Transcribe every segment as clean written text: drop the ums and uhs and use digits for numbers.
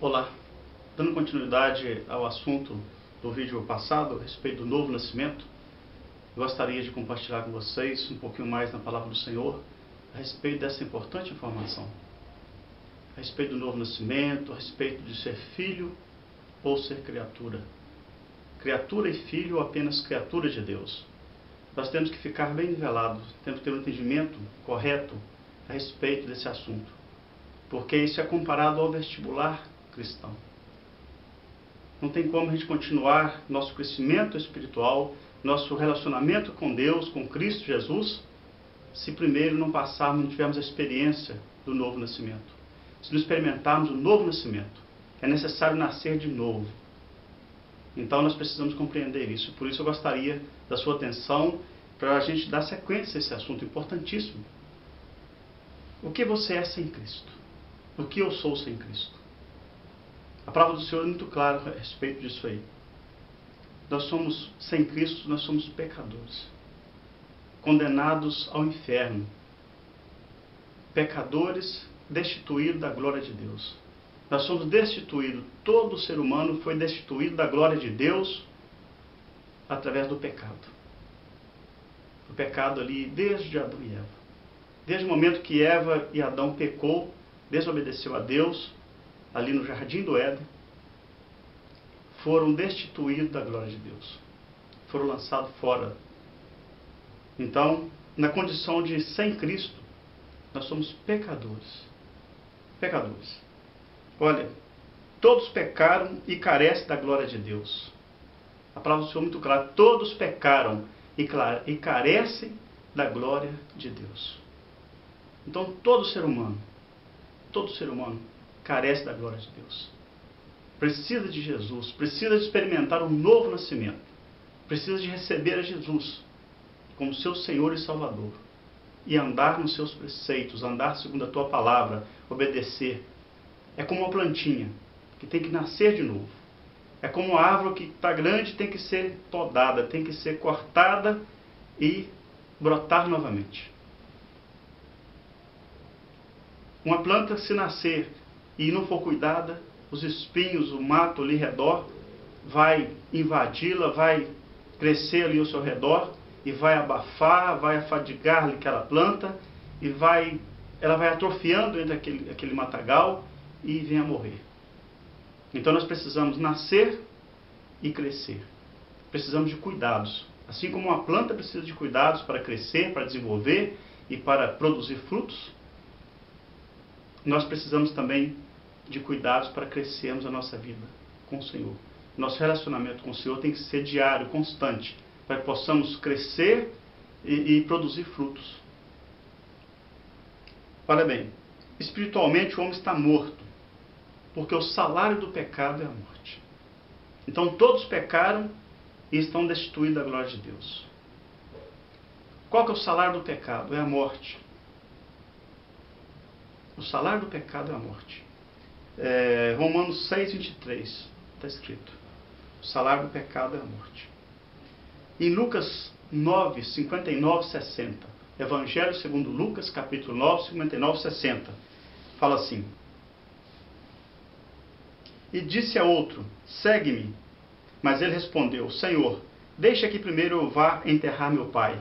Olá, dando continuidade ao assunto do vídeo passado a respeito do novo nascimento, gostaria de compartilhar com vocês um pouquinho mais na palavra do Senhor a respeito dessa importante informação, a respeito do novo nascimento, a respeito de ser filho ou ser criatura, criatura e filho ou apenas criatura de Deus. Nós temos que ficar bem nivelados, temos que ter um entendimento correto a respeito desse assunto, porque isso é comparado ao vestibular cristão. Não tem como a gente continuar nosso crescimento espiritual, nosso relacionamento com Deus, com Cristo Jesus, se primeiro não passarmos, não tivermos a experiência do novo nascimento. Se não experimentarmos o novo nascimento, é necessário nascer de novo. Então nós precisamos compreender isso. Por isso eu gostaria da sua atenção para a gente dar sequência a esse assunto importantíssimo. O que você é sem Cristo? O que eu sou sem Cristo? A palavra do Senhor é muito clara a respeito disso aí. Nós somos, sem Cristo, nós somos pecadores, condenados ao inferno, pecadores destituídos da glória de Deus. Nós somos destituídos, todo ser humano foi destituído da glória de Deus através do pecado. O pecado ali desde Adão e Eva. Desde o momento que Eva e Adão pecou, desobedeceu a Deus, ali no jardim do Éden, foram destituídos da glória de Deus. Foram lançados fora. Então, na condição de sem Cristo, nós somos pecadores. Pecadores. Olha, todos pecaram e carecem da glória de Deus. A palavra do Senhor é muito clara. Todos pecaram e carecem da glória de Deus. Então, todo ser humano carece da glória de Deus. Precisa de Jesus, precisa de experimentar um novo nascimento. Precisa de receber a Jesus como seu Senhor e Salvador. E andar nos seus preceitos, andar segundo a tua palavra, obedecer. É como uma plantinha que tem que nascer de novo. É como uma árvore que está grande, tem que ser podada, tem que ser cortada e brotar novamente. Uma planta, se nascer e não for cuidada, os espinhos, o mato ali ao redor, vai invadi-la, vai crescer ali ao seu redor e vai abafar, vai afadigar aquela planta e ela vai atrofiando entre aquele matagal e vem a morrer. Então nós precisamos nascer e crescer. Precisamos de cuidados. Assim como uma planta precisa de cuidados para crescer, para desenvolver e para produzir frutos, nós precisamos também de cuidados para crescermos a nossa vida com o Senhor. Nosso relacionamento com o Senhor tem que ser diário, constante, para que possamos crescer e produzir frutos. Olha bem, espiritualmente o homem está morto, porque o salário do pecado é a morte. Então todos pecaram e estão destituídos da glória de Deus. Qual que é o salário do pecado? É a morte. O salário do pecado é a morte. Romanos 6,23 está escrito. O salário do pecado é a morte. Em Lucas 9, 59, 60, Evangelho segundo Lucas, capítulo 9, 59, 60, fala assim: E disse a outro, segue-me. Mas ele respondeu, Senhor, deixa que primeiro eu vá enterrar meu pai.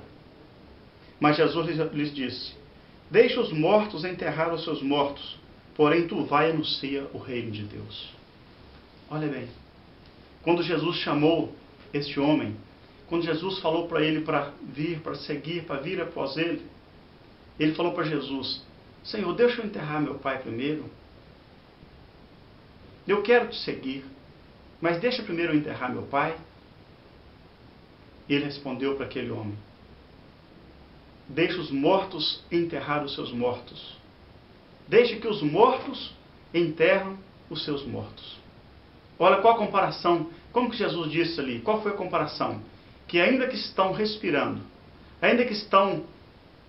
Mas Jesus lhes disse, deixa os mortos enterrar os seus mortos, porém tu vai e anuncia o reino de Deus. Olha bem, quando Jesus chamou este homem, quando Jesus falou para ele para vir, para seguir, para vir após ele, ele falou para Jesus, Senhor, deixa eu enterrar meu pai primeiro. Eu quero te seguir, mas deixa primeiro eu enterrar meu pai. E ele respondeu para aquele homem, deixa os mortos enterrar os seus mortos. Deixe que os mortos enterram os seus mortos. Olha qual a comparação. Como que Jesus disse ali? Qual foi a comparação? Que ainda que estão respirando, ainda que estão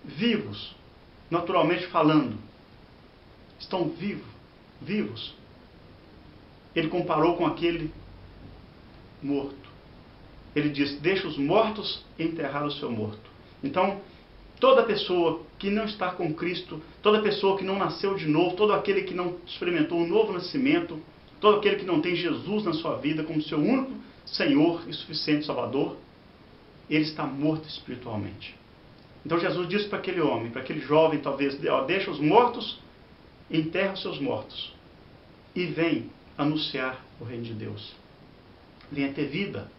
vivos, naturalmente falando, estão vivos. Ele comparou com aquele morto. Ele disse, deixa os mortos enterrar o seu morto. Então, toda pessoa que não está com Cristo, toda pessoa que não nasceu de novo, todo aquele que não experimentou um novo nascimento, todo aquele que não tem Jesus na sua vida como seu único Senhor e suficiente Salvador, ele está morto espiritualmente. Então Jesus disse para aquele homem, para aquele jovem talvez, deixa os mortos, enterra os seus mortos e vem anunciar o reino de Deus. Venha ter vida.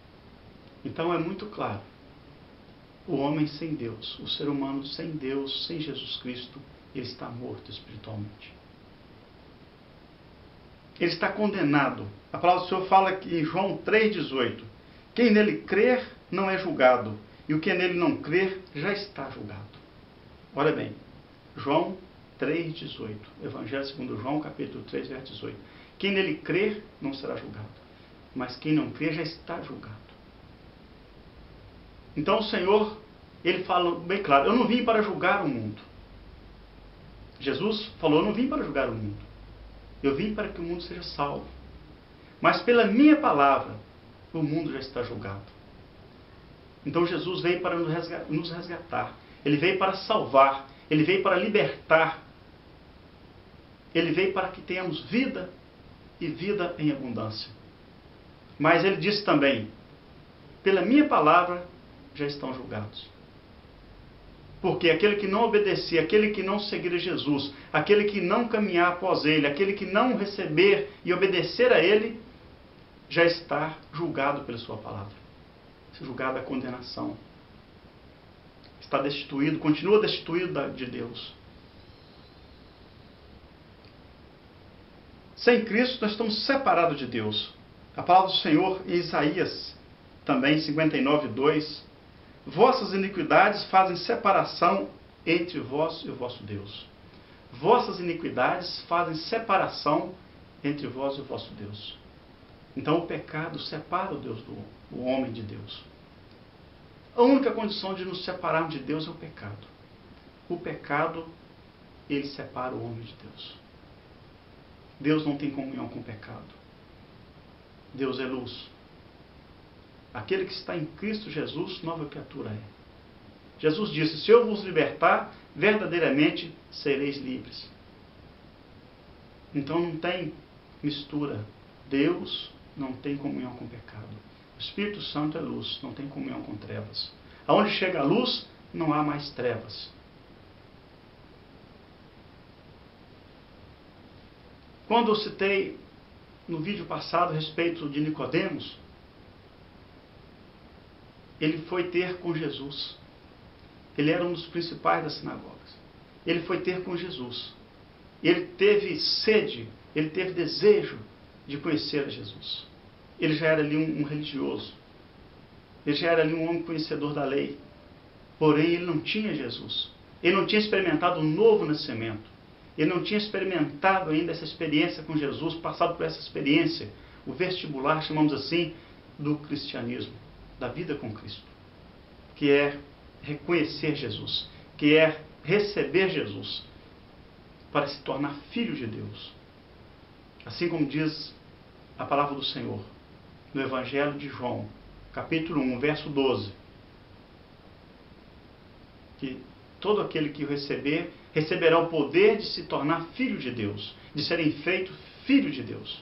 Então é muito claro, o homem sem Deus, o ser humano sem Deus, sem Jesus Cristo, ele está morto espiritualmente. Ele está condenado. A palavra do Senhor fala aqui em João 3,18, quem nele crer não é julgado, e o que nele não crer já está julgado. Olha bem, João 3,18, Evangelho segundo João, capítulo 3, verso 18. Quem nele crer não será julgado, mas quem não crer já está julgado. Então o Senhor, ele fala bem claro, eu não vim para julgar o mundo. Jesus falou, eu não vim para julgar o mundo. Eu vim para que o mundo seja salvo. Mas pela minha palavra, o mundo já está julgado. Então Jesus veio para nos resgatar. Ele veio para salvar. Ele veio para libertar. Ele veio para que tenhamos vida e vida em abundância. Mas ele disse também, pela minha palavra já estão julgados. Porque aquele que não obedecer, aquele que não seguir a Jesus, aquele que não caminhar após ele, aquele que não receber e obedecer a ele, já está julgado pela sua palavra. Julgado à condenação. Está destituído, continua destituído de Deus. Sem Cristo nós estamos separados de Deus. A palavra do Senhor em Isaías, também 59:2, vossas iniquidades fazem separação entre vós e o vosso Deus. Vossas iniquidades fazem separação entre vós e o vosso Deus. Então o pecado separa o Deus do homem de Deus. A única condição de nos separarmos de Deus é o pecado. O pecado, ele separa o homem de Deus. Deus não tem comunhão com o pecado. Deus é luz. Aquele que está em Cristo Jesus, nova criatura é. Jesus disse, se eu vos libertar, verdadeiramente sereis livres. Então não tem mistura. Deus não tem comunhão com o pecado. O Espírito Santo é luz, não tem comunhão com trevas. Aonde chega a luz, não há mais trevas. Quando eu citei no vídeo passado a respeito de Nicodemos, ele foi ter com Jesus. Ele era um dos principais das sinagogas. Ele foi ter com Jesus. Ele teve sede, ele teve desejo de conhecer a Jesus. Ele já era ali um religioso. Ele já era ali um homem conhecedor da lei. Porém, ele não tinha Jesus. Ele não tinha experimentado um novo nascimento. Ele não tinha experimentado ainda essa experiência com Jesus, passado por essa experiência, o vestibular, chamamos assim, do cristianismo, da vida com Cristo, que é reconhecer Jesus, que é receber Jesus, para se tornar filho de Deus. Assim como diz a palavra do Senhor, no Evangelho de João, capítulo 1, verso 12, que todo aquele que o receber, receberá o poder de se tornar filho de Deus, de serem feitos filho de Deus.